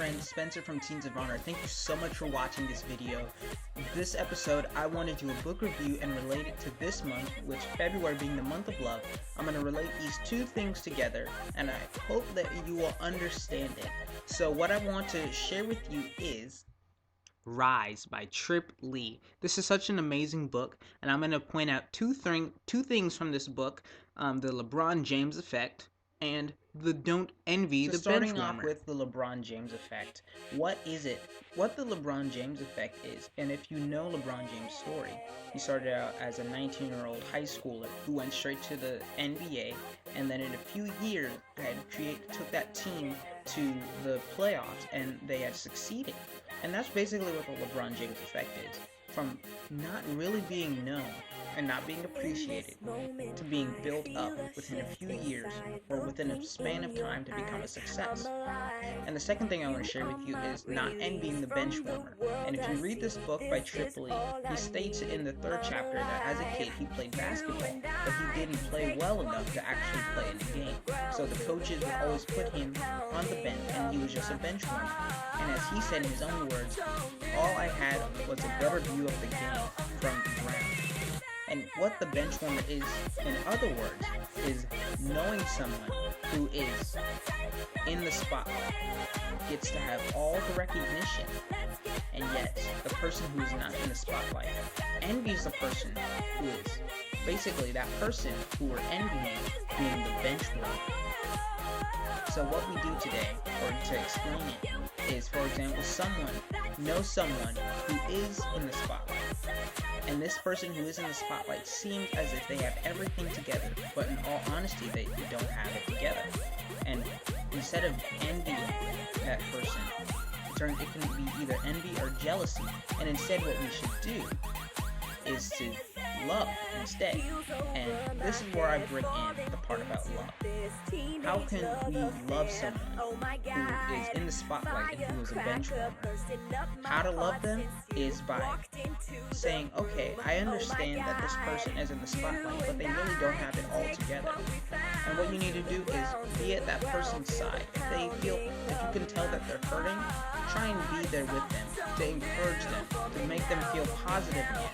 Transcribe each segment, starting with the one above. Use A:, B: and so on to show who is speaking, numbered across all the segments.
A: friend Spencer from Teens of Honor. Thank you so much for watching this video. This episode, I want to do a book review and relate it to this month, which February being the month of love. I'm going to relate these two things together, and I hope that you will understand it. So what I want to share with you is Rise by Trip Lee. This is such an amazing book, and I'm going to point out two things from this book, the LeBron James effect and the don't envy the bench warmer. Starting off with the LeBron James effect, what is it? What the LeBron James effect is, and if you know LeBron James' story, he started out as a 19-year-old high schooler who went straight to the NBA, and then in a few years took that team to the playoffs, and they had succeeded. And that's basically what the LeBron James effect is. From not really being known and not being appreciated to being built up within a few years or within a span of time to become a success. And the second thing I want to share with you is not envying the bench warmer. And if you read this book by Trip Lee, he states in the third chapter that as a kid he played basketball, but he didn't play well enough to actually play in the game. So the coaches would always put him on the bench and he was just a bench warmer. And as he said in his own words, all I had was a better view of the game from the ground. And what the bench warmer is, in other words, is knowing someone who is in the spotlight, gets to have all the recognition, and yet the person who is not in the spotlight envies the person who is. Basically, that person who we're envying being the bench warmer. So what we do today, or to explain it, is, for example, someone who is in the spotlight. And this person who is in the spotlight seems as if they have everything together, but in all honesty, they don't have it together. And instead of envying that person, it can be either envy or jealousy. And instead, what we should do is to love instead. And this is where I bring in the part about love. How can we love someone who is in the spotlight and who is a bench warmer? How to love them is by saying, okay, I understand that this person is in the spotlight, but they really don't have it all together. And what you need to do is be at that person's side. If you can tell that they're hurting, try and be there with them, to encourage them, to make them feel positive again.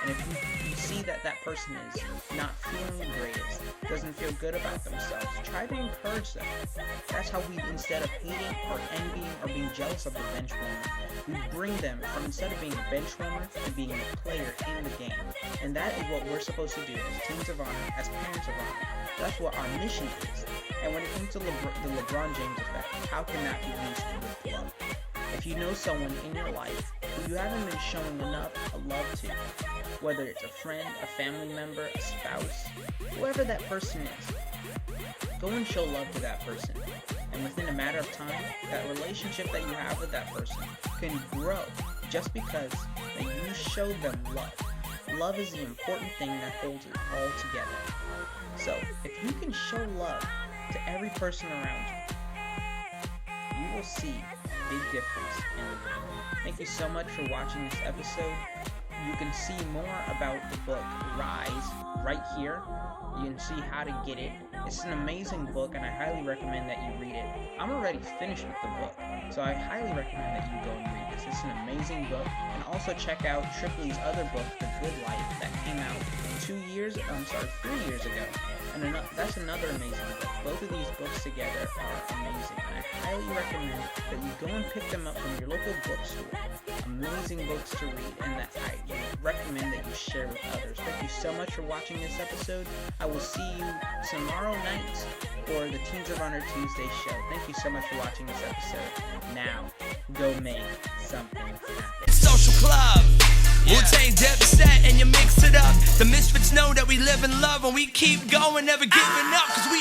A: And if you see that that person is not feeling the greatest, doesn't feel good about themselves, try to encourage them. That's how we, instead of hating or envying or being jealous of the bench warmer, we bring them from, instead of being a bench warmer, to being a player in the game. And that is what we're supposed to do as Teens of Honor, as parents of honor. That's what our mission is. And when it comes to the LeBron James effect, how can that be used with love? If you know someone in your life who you haven't been showing enough love to, whether it's a friend, a family member, a spouse, whoever that person is, go and show love to that person. And within a matter of time, that relationship that you have with that person can grow just because that you showed them love. Love is the important thing that holds it all together. So, if you can show love to every person around you, you will see a big difference in the world. Thank you so much for watching this episode. You can see more about the book Rise right here. You can see how to get it. It's an amazing book, and I highly recommend that you read it. I'm already finished with the book, so I highly recommend that you go and read this. It's an amazing book. And also check out Trip Lee's other book, The Good Life, that came out 3 years ago. And that's another amazing book. Both of these books together are amazing. And I highly recommend that you go and pick them up from your local bookstore. Amazing books to read, and that I recommend that you share with others. Thank you so much for watching this episode. I will see you tomorrow night for the Teens of Honor Tuesday show. Thank you so much for watching this episode. Now, go make something happen.
B: Social club. Wu-Tang Dipset, and you mix it up. The misfits know that we live in love, and we keep going, never giving up, cause we